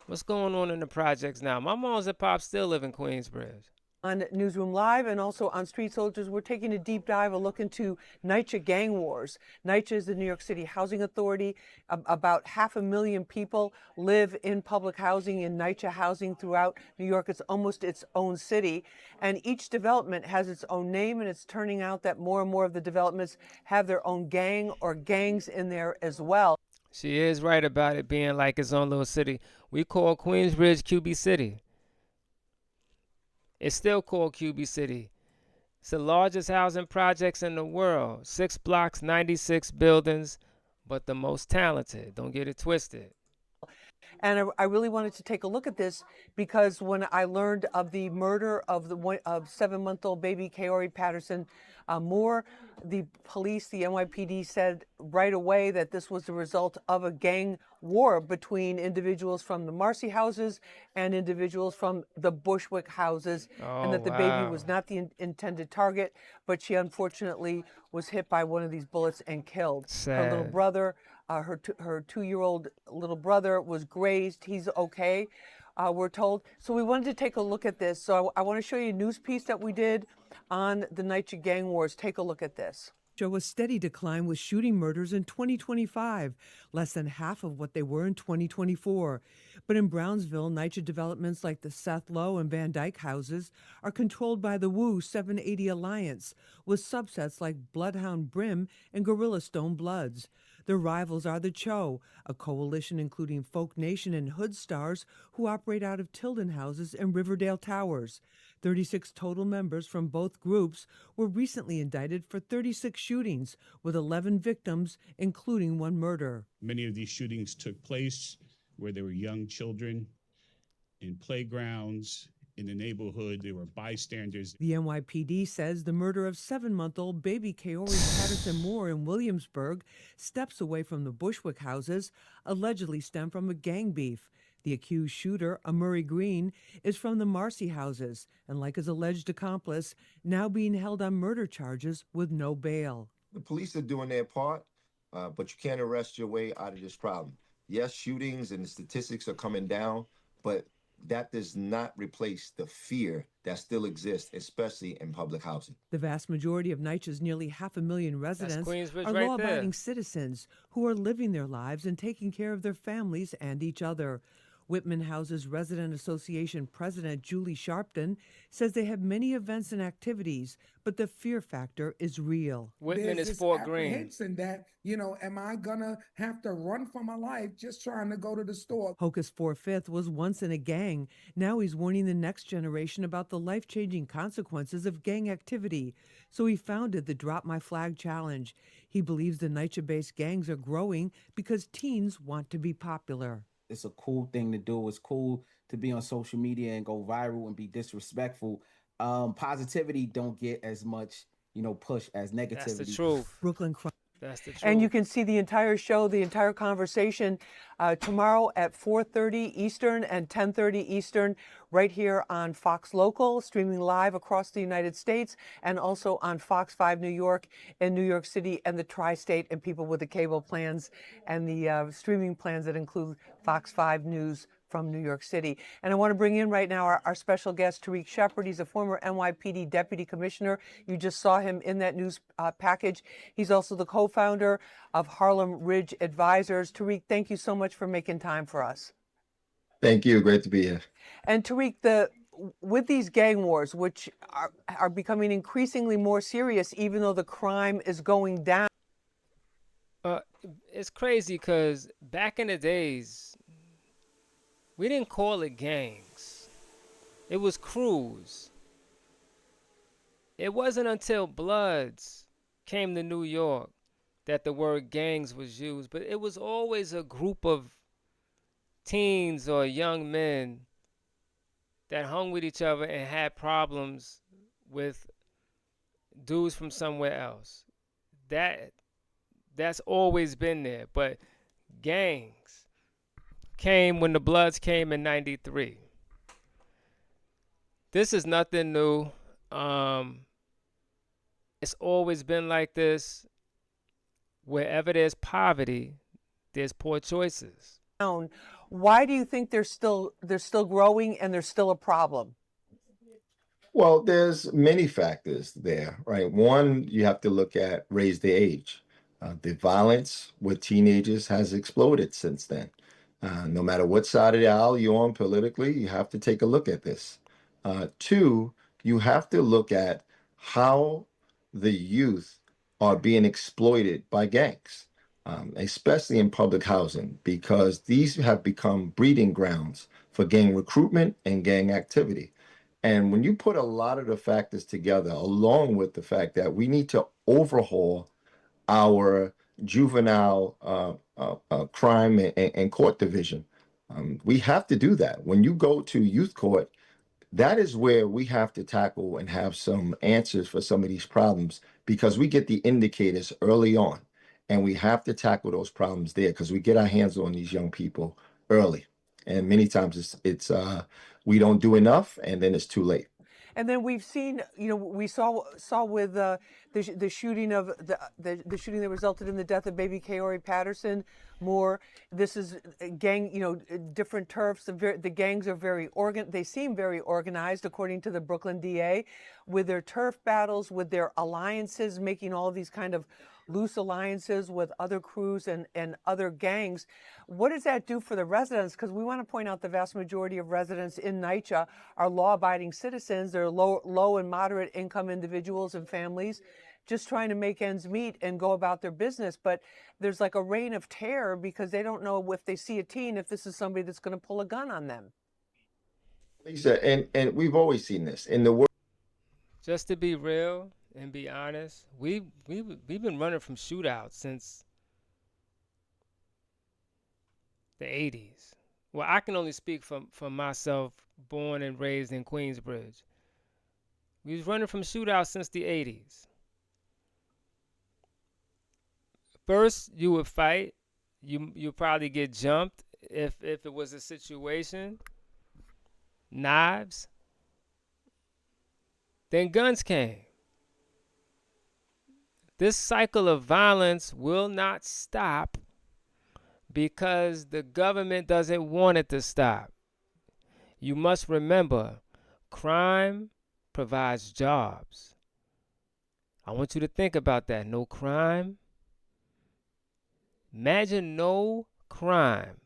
What's going on in the projects now? My moms and pops still live in Queensbridge. On Newsroom Live and also on Street Soldiers, we're taking a deep dive, a look into NYCHA gang wars. NYCHA is the New York City Housing Authority. About 500,000 people live in public housing, in NYCHA housing throughout New York. It's almost its own city. And each development has its own name, and it's turning out that more and more of the developments have their own gang or gangs in there as well. She is right about it being like its own little city. We call Queensbridge QB City. It's still called QB City. It's the largest housing projects in the world. 6 blocks, 96 buildings, but the most talented. Don't get it twisted. And I really wanted to take a look at this because when I learned of the murder of the 7-month-old baby Kaori Patterson Moore, the police, the NYPD, said right away that this was the result of a gang war between individuals from the Marcy houses and individuals from the Bushwick houses, and Oh, that the baby wow. was not the intended target, but she unfortunately was hit by one of these bullets and killed. Her little Sad. brother, her 2-year-old little brother, was grazed. He's okay, we're told. So we wanted to take a look at this. So I want to show you a news piece that we did on the NYCHA gang wars. Take a look at this. Show a steady decline with shooting murders in 2025, less than half of what they were in 2024. But in Brownsville, NYCHA developments like the Seth Low and Van Dyke houses are controlled by the Wu 780 Alliance, with subsets like Bloodhound Brim and Gorilla Stone Bloods. Their rivals are the Cho, a coalition including Folk Nation and Hood Stars, who operate out of Tilden houses and Riverdale Towers. 36 total members from both groups were recently indicted for 36 shootings, with 11 victims, including one murder. Many of these shootings took place where there were young children in playgrounds, in the neighborhood. There were bystanders. The NYPD says the murder of 7-month-old baby Kaori Patterson Moore in Williamsburg, steps away from the Bushwick houses, allegedly stemmed from a gang beef. The accused shooter, Amuri Green, is from the Marcy houses and, like his alleged accomplice, now being held on murder charges with no bail. The police are doing their part, but you can't arrest your way out of this problem. Yes, shootings and the statistics are coming down, but that does not replace the fear that still exists, especially in public housing. The vast majority of NYCHA's nearly 500,000 residents Queensbridge are right law-abiding there. citizens who are living their lives and taking care of their families and each other. Whitman Houses Resident Association President Julie Sharpton says they have many events and activities, but the fear factor is real. Whitman There's is this Fort Greene. apprehension that, am I gonna have to run for my life just trying to go to the store? Hocus 4-5 was once in a gang. Now he's warning the next generation about the life-changing consequences of gang activity. So he founded the Drop My Flag Challenge. He believes the NYCHA-based gangs are growing because teens want to be popular. It's a cool thing to do. It's cool to be on social media and go viral and be disrespectful. Positivity don't get as much, push as negativity. That's the truth. Brooklyn. That's the truth. And you can see the entire show, the entire conversation, tomorrow at 4:30 Eastern and 10:30 Eastern, right here on Fox Local, streaming live across the United States, and also on Fox 5 New York in New York City and the Tri-State, and people with the cable plans and the streaming plans that include Fox 5 News from New York City. And I want to bring in right now our special guest, Tariq Shepard. He's a former NYPD Deputy Commissioner. You just saw him in that news package. He's also the co-founder of Harlem Ridge Advisors. Tariq, thank you so much for making time for us. Thank you. Great to be here. And Tariq, with these gang wars, which are becoming increasingly more serious, even though the crime is going down. It's crazy because back in the days, we didn't call it gangs. It was crews. It wasn't until Bloods came to New York that the word gangs was used, but it was always a group of teens or young men that hung with each other and had problems with dudes from somewhere else. That's always been there, but gangs came when the Bloods came in 93. This is nothing new. It's always been like this. Wherever there's poverty, there's poor choices. Why do you think they're still growing and they're still a problem? Well, there's many factors there, right? One, you have to look at raise the age. The violence with teenagers has exploded since then. No matter what side of the aisle you're on politically, you have to take a look at this. Two, you have to look at how the youth are being exploited by gangs, especially in public housing, because these have become breeding grounds for gang recruitment and gang activity. And when you put a lot of the factors together, along with the fact that we need to overhaul our juvenile crime and court division, we have to do that. When you go to youth court, that is where we have to tackle and have some answers for some of these problems because we get the indicators early on. And we have to tackle those problems there because we get our hands on these young people early. And many times it's we don't do enough and then it's too late. And then we've seen, we saw with the shooting of the shooting that resulted in the death of baby Kaori Patterson. More, this is gang, different turfs. The gangs are they seem very organized, according to the Brooklyn DA, with their turf battles, with their alliances, making all these kind of loose alliances with other crews and other gangs. What does that do for the residents? Because we want to point out the vast majority of residents in NYCHA are law-abiding citizens. They're low and moderate income individuals and families just trying to make ends meet and go about their business. But there's like a reign of terror because they don't know if they see a teen, if this is somebody that's going to pull a gun on them. Lisa, and we've always seen this in the world. Just to be real and be honest, we've been running from shootouts since the 80s. Well, I can only speak for myself, born and raised in Queensbridge. We was running from shootouts since the 80s. First, you would fight. You probably get jumped if it was a situation. Knives. Then guns came. This cycle of violence will not stop because the government doesn't want it to stop. You must remember, crime provides jobs. I want you to think about that. No crime. Imagine no crime.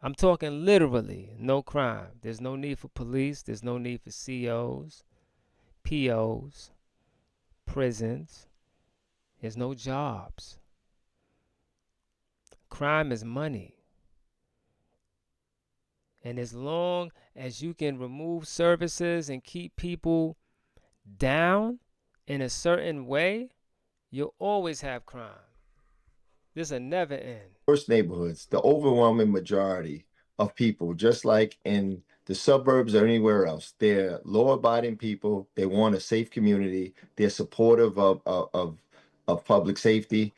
I'm talking literally no crime. There's no need for police. There's no need for COs, POs, prisons. There's no jobs. Crime is money. And as long as you can remove services and keep people down in a certain way, you'll always have crime. This will never end. Worst neighborhoods, the overwhelming majority of people, just like in the suburbs or anywhere else, they're law-abiding people. They want a safe community. They're supportive of public safety.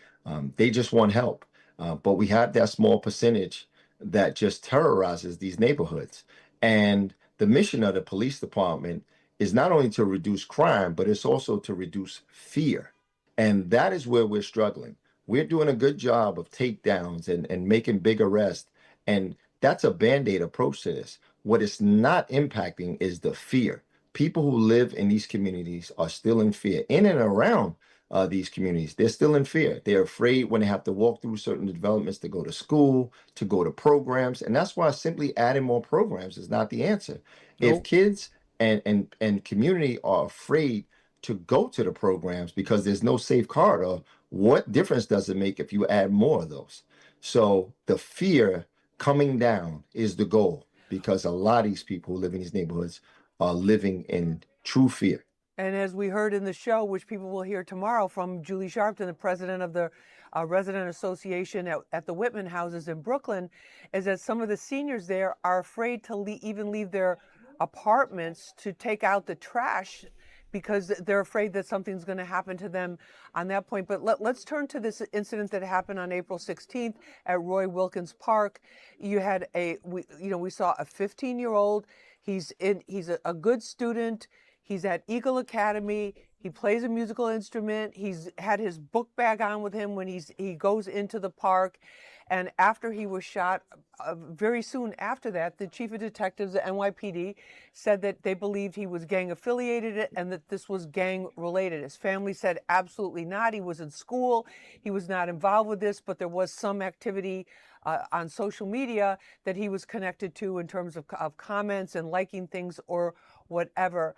They just want help. But we have that small percentage that just terrorizes these neighborhoods. And the mission of the police department is not only to reduce crime, but it's also to reduce fear. And that is where we're struggling. We're doing a good job of takedowns and making big arrests. And that's a band-aid approach to this. What it's not impacting is the fear. People who live in these communities are still in fear. In and around these communities, they're still in fear. They're afraid when they have to walk through certain developments to go to school, to go to programs. And that's why simply adding more programs is not the answer. If Nope. kids and community are afraid to go to the programs because there's no safe corridor, what difference does it make if you add more of those? So the fear coming down is the goal because a lot of these people who live in these neighborhoods are living in true fear. And as we heard in the show, which people will hear tomorrow from Julie Sharpton, the president of the Resident Association at the Whitman houses in Brooklyn, is that some of the seniors there are afraid to even leave their apartments to take out the trash because they're afraid that something's going to happen to them on that point. But let's turn to this incident that happened on April 16th at Roy Wilkins Park. You had we saw a 15-year-old. He's a good student. He's at Eagle Academy. He plays a musical instrument. He's had his book bag on with him when he goes into the park. And after he was shot, very soon after that, the chief of detectives at NYPD said that they believed he was gang affiliated and that this was gang related. His family said absolutely not. He was in school. He was not involved with this, but there was some activity on social media that he was connected to in terms of comments and liking things or whatever.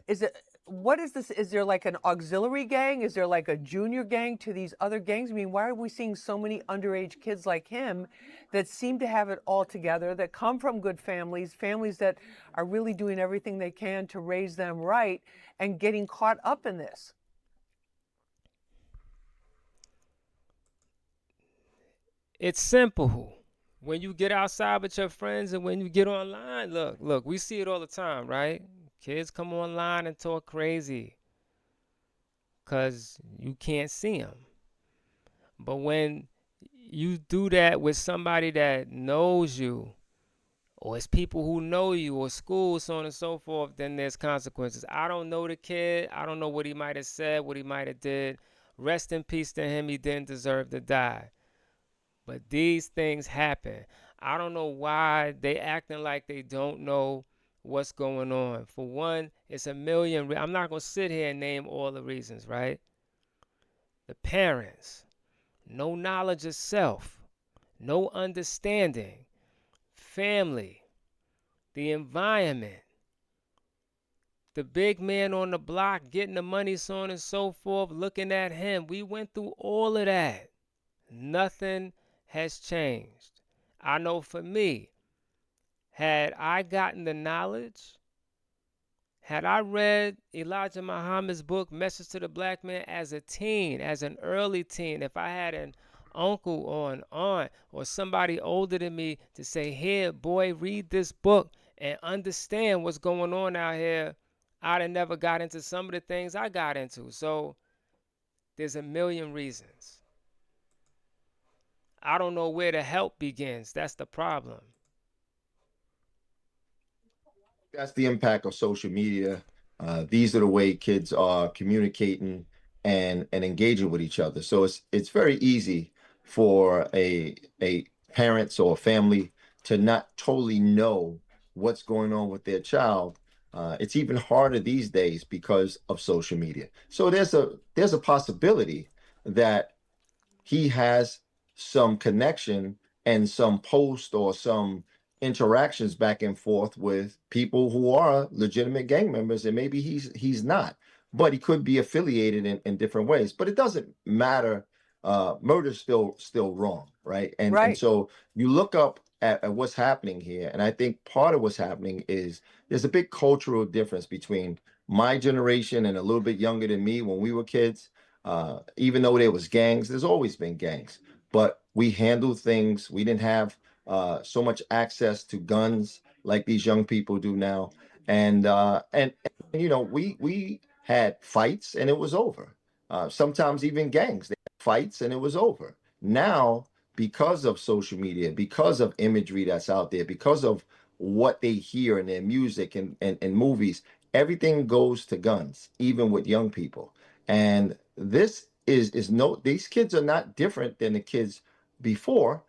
Is it, what is this? Is there like an auxiliary gang? Is there like a junior gang to these other gangs? I mean, why are we seeing so many underage kids like him that seem to have it all together, that come from good families, families that are really doing everything they can to raise them right, and getting caught up in this? It's simple. When you get outside with your friends and when you get online, look, we see it all the time, right? Kids come online and talk crazy because you can't see them. But when you do that with somebody that knows you, or it's people who know you, or school, so on and so forth, then there's consequences. I don't know the kid. I don't know what he might have said, what he might have did. Rest in peace to him. He didn't deserve to die. But these things happen. I don't know why they acting like they don't know what's going on. For one, it's a million. I'm not going to sit here and name all the reasons, right? The parents, no knowledge of self, no understanding, family, the environment, the big man on the block getting the money, so on and so forth, looking at him. We went through all of that. Nothing has changed. I know for me, had I gotten the knowledge, had I read Elijah Muhammad's book, Message to the Black Man, as a teen, as an early teen, if I had an uncle or an aunt or somebody older than me to say, here, boy, read this book and understand what's going on out here, I'd have never got into some of the things I got into. So there's a million reasons. I don't know where the help begins. That's the problem. That's the impact of social media. These are the way kids are communicating and engaging with each other. So it's very easy for a parents or a family to not totally know what's going on with their child. It's even harder these days because of social media. So there's a possibility that he has some connection and some post or some interactions back and forth with people who are legitimate gang members, and maybe he's not, but he could be affiliated in different ways. But it doesn't matter. Murder's still wrong, right? And Right. so you look up at what's happening here, and I think part of what's happening is there's a big cultural difference between my generation and a little bit younger than me when we were kids. Even though there was gangs, there's always been gangs, but we handled things. We didn't have so much access to guns like these young people do now, and you know we had fights and it was over. Sometimes even gangs, they had fights and it was over. Now, because of social media, because of imagery that's out there, because of what they hear in their music and movies, everything goes to guns, even with young people. And this is no, these kids are not different than the kids before.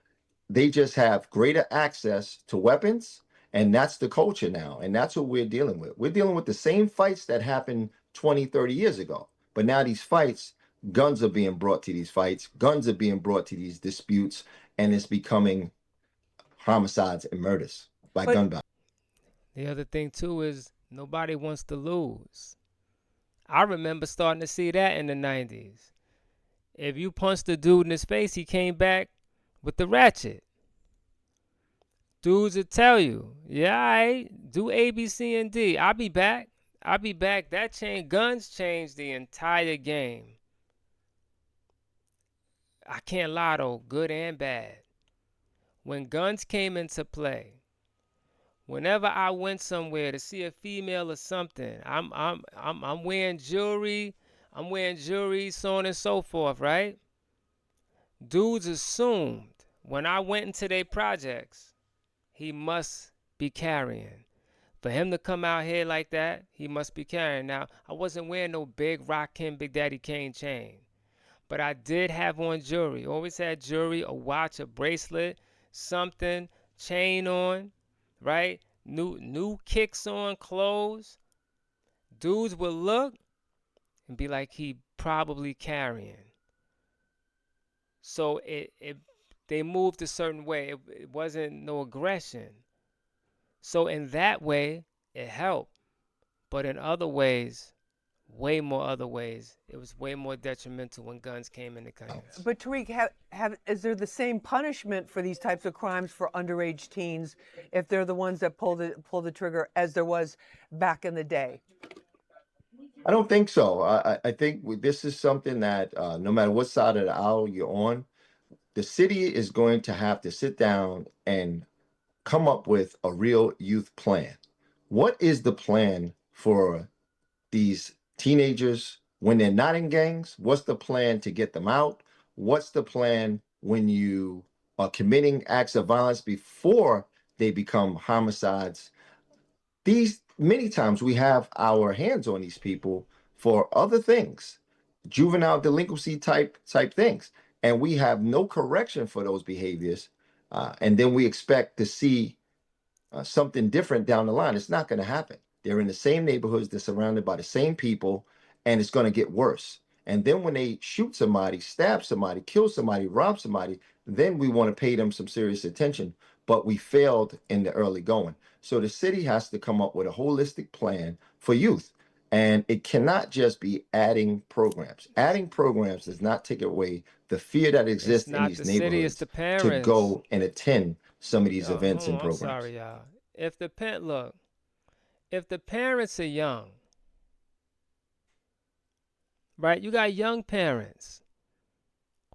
They just have greater access to weapons, and that's the culture now. And that's what we're dealing with. We're dealing with the same fights that happened 20, 30 years ago. But now these fights, guns are being brought to these fights, guns are being brought to these disputes, and it's becoming homicides and murders by But gun violence. The other thing, too, is nobody wants to lose. I remember starting to see that in the 90s. If you punched a dude in his face, he came back with the ratchet. Dudes would tell you, yeah, I do A, B, C, and D. I'll be back. I'll be back. Guns changed the entire game. I can't lie though, good and bad. When guns came into play, whenever I went somewhere to see a female or something, I'm wearing jewelry, so on and so forth, right? Dudes assumed when I went into their projects, he must be carrying. For him to come out here like that, he must be carrying. Now, I wasn't wearing no big Rakim Big Daddy Kane chain, But I did have on jewelry. Always had jewelry, a watch, a bracelet, something, chain on, right? New kicks on, clothes. Dudes would look and be like, he probably carrying. So they moved a certain way. It wasn't no aggression. So in that way, it helped. But in other ways, way more other ways, it was way more detrimental when guns came into hands. But Tariq, is there the same punishment for these types of crimes for underage teens if they're the ones that pull the trigger as there was back in the day? I don't think so. I think this is something that no matter what side of the aisle you're on, the city is going to have to sit down and come up with a real youth plan. What is the plan for these teenagers when they're not in gangs? What's the plan to get them out? What's the plan when you are committing acts of violence before they become homicides? These many times we have our hands on these people for other things, juvenile delinquency type things, and we have no correction for those behaviors, and then we expect to see something different down the line. It's not going to happen. They're in the same neighborhoods, they're surrounded by the same people, and it's going to get worse. And then when they shoot somebody, stab somebody, kill somebody, rob somebody, then we want to pay them some serious attention. But we failed in the early going. So the city has to come up with a holistic plan for youth. And it cannot just be adding programs. Adding programs does not take away the fear that It's exists in not these the city, it's neighborhoods the to parents. go and attend some of these Yo, events hold and on, I'm programs. sorry, y'all. If the parent look, if the parents are young, right? You got young parents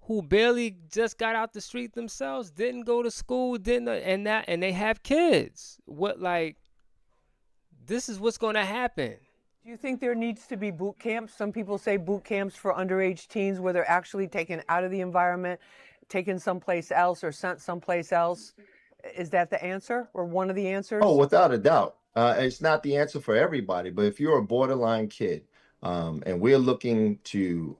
who barely just got out the street themselves, didn't go to school, didn't and they have kids. What like this is what's going to happen. Do you think there needs to be boot camps? Some people say boot camps for underage teens where they're actually taken out of the environment, taken someplace else, or sent someplace else. Is that the answer or one of the Oh, answers? without a doubt. It's not the answer for everybody, but if you're a borderline kid, and we're looking to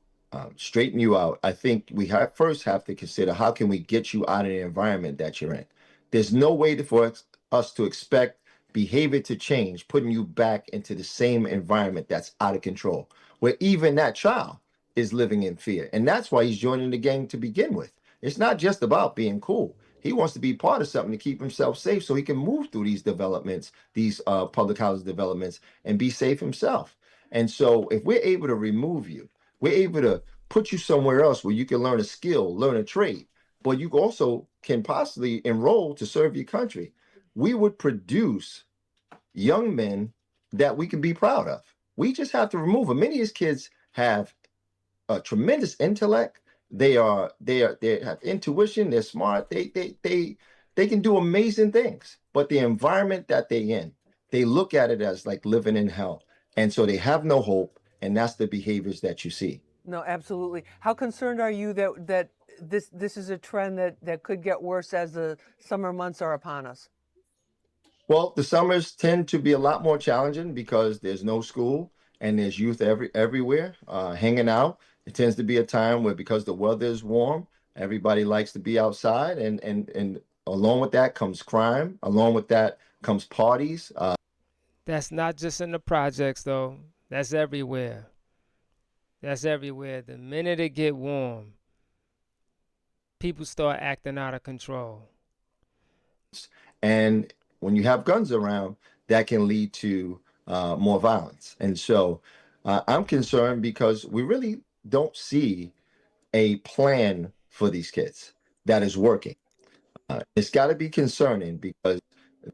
straighten you out, I think we first have to consider how can we get you out of the environment that you're in. There's no way for us to expect behavior to change, putting you back into the same environment that's out of control, where even that child is living in fear. And that's why he's joining the gang to begin with. It's not just about being cool. He wants to be part of something to keep himself safe so he can move through these developments, these public housing developments, and be safe himself. And so if we're able to remove you, we're able to put you somewhere else where you can learn a skill, learn a trade, but you also can possibly enroll to serve your country. We would produce young men that we can be proud of. We just have to remove them. Many of these kids have a tremendous intellect. They have intuition. They're smart. They can do amazing things. But the environment that they in, they look at it as like living in hell, and so they have no hope. And that's the behaviors that you see. No, absolutely. How concerned are you that this is a trend that could get worse as the summer months are upon us? Well, the summers tend to be a lot more challenging because there's no school and there's youth everywhere hanging out. It tends to be a time where because the weather is warm, everybody likes to be outside, and along with that comes crime. Along with that comes parties. That's not just in the projects though. That's everywhere. That's everywhere. The minute it get warm, people start acting out of control. And when you have guns around, that can lead to more violence. And so I'm concerned because we really don't see a plan for these kids that is working. It's got to be concerning because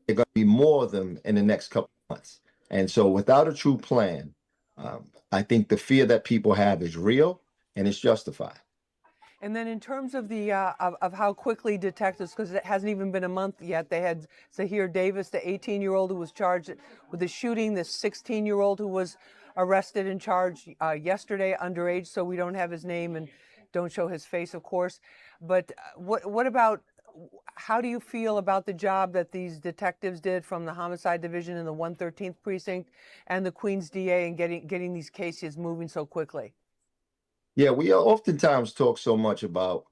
there are going to be more of them in the next couple of months. And so, without a true plan, I think the fear that people have is real and it's justified. And then in terms of the of how quickly detectives, because it hasn't even been a month yet, they had Zahir Davis, the 18-year-old who was charged with the shooting, this 16-year-old who was arrested and charged yesterday, underage, so we don't have his name and don't show his face, of course. But what about, how do you feel about the job that these detectives did from the homicide division in the 113th precinct and the Queens DA in getting these cases moving so quickly? Yeah, we oftentimes talk so much about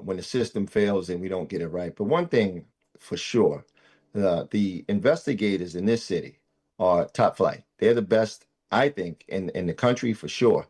when the system fails and we don't get it right. But one thing for sure, the investigators in this city are top flight. They're the best, I think, in the country for sure.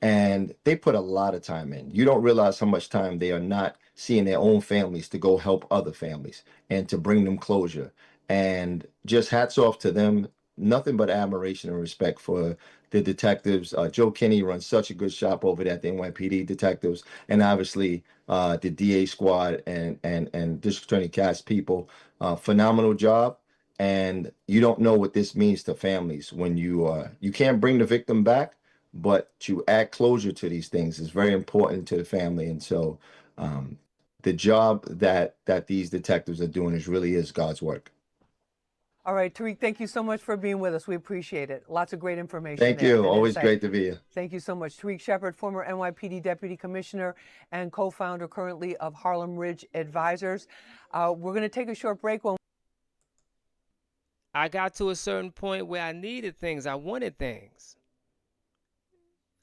And they put a lot of time in. You don't realize how much time they are not seeing their own families to go help other families and to bring them closure. And just hats off to them. Nothing but admiration and respect for the detectives. Joe Kinney runs such a good shop over there at the NYPD detectives, and obviously the DA squad and District Attorney Cass people. Phenomenal job. And you don't know what this means to families when you can't bring the victim back, but to add closure to these things is very important to the family. And so um, the job that these detectives are doing really is God's work. All right, Tariq, thank you so much for being with us. We appreciate it. Lots of great information Thank there you. and Always insight. great to be here. Thank you so much. Tariq Shepard, former NYPD Deputy Commissioner and co-founder currently of Harlem Ridge Advisors. We're going to take a short break. When I got to a certain point where I needed things. I wanted things.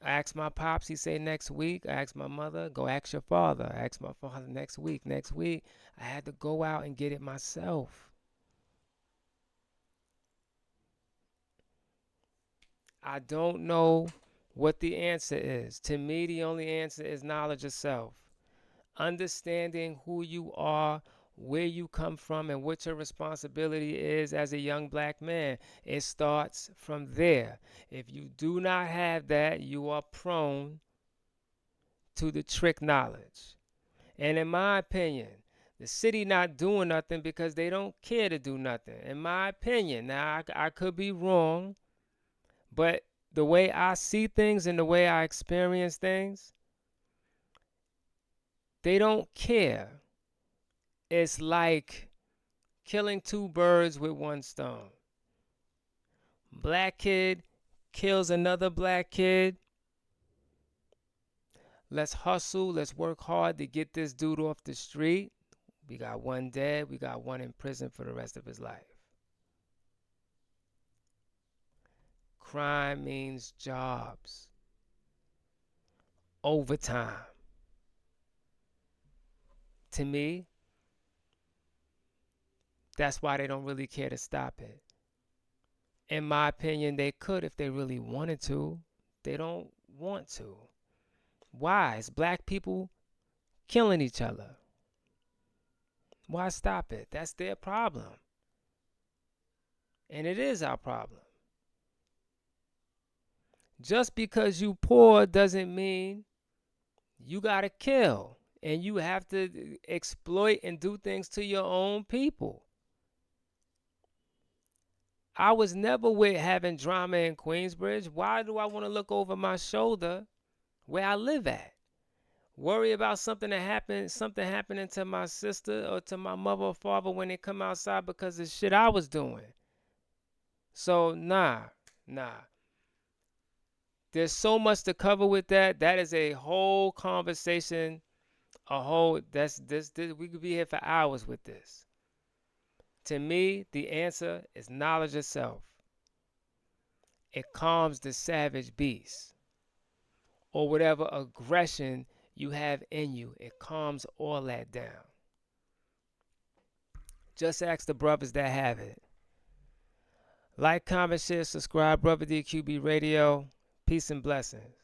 I asked my pops, he said next week. I asked my mother, go ask your father. I asked my father next week. Next week, I had to go out and get it myself. I don't know what the answer is. To me, the only answer is knowledge of self. Understanding who you are, where you come from, and what your responsibility is as a young black man. It starts from there. If you do not have that, you are prone to the trick knowledge. And in my opinion, the city not doing nothing because they don't care to do nothing. In my opinion, now I could be wrong, but the way I see things and the way I experience things, they don't care. It's like killing two birds with one stone. Black kid kills another black kid. Let's hustle. Let's work hard to get this dude off the street. We got one dead. We got one in prison for the rest of his life. Crime means jobs, overtime. To me, that's why they don't really care to stop it. In my opinion, they could if they really wanted to. They don't want to. Why? It's black people killing each other. Why stop it? That's their problem. And it is our problem. Just because you poor doesn't mean you gotta kill and you have to exploit and do things to your own people. I was never with having drama in Queensbridge. Why do I want to look over my shoulder where I live at? Worry about something happening to my sister or to my mother or father when they come outside because of shit I was doing. So nah. There's so much to cover with that. That is a whole conversation. This we could be here for hours with this. To me, the answer is knowledge of self. It calms the savage beast or whatever aggression you have in you. It calms all that down. Just ask the brothers that have it. Like, comment, share, subscribe, Brother DQB Radio. Peace and blessings.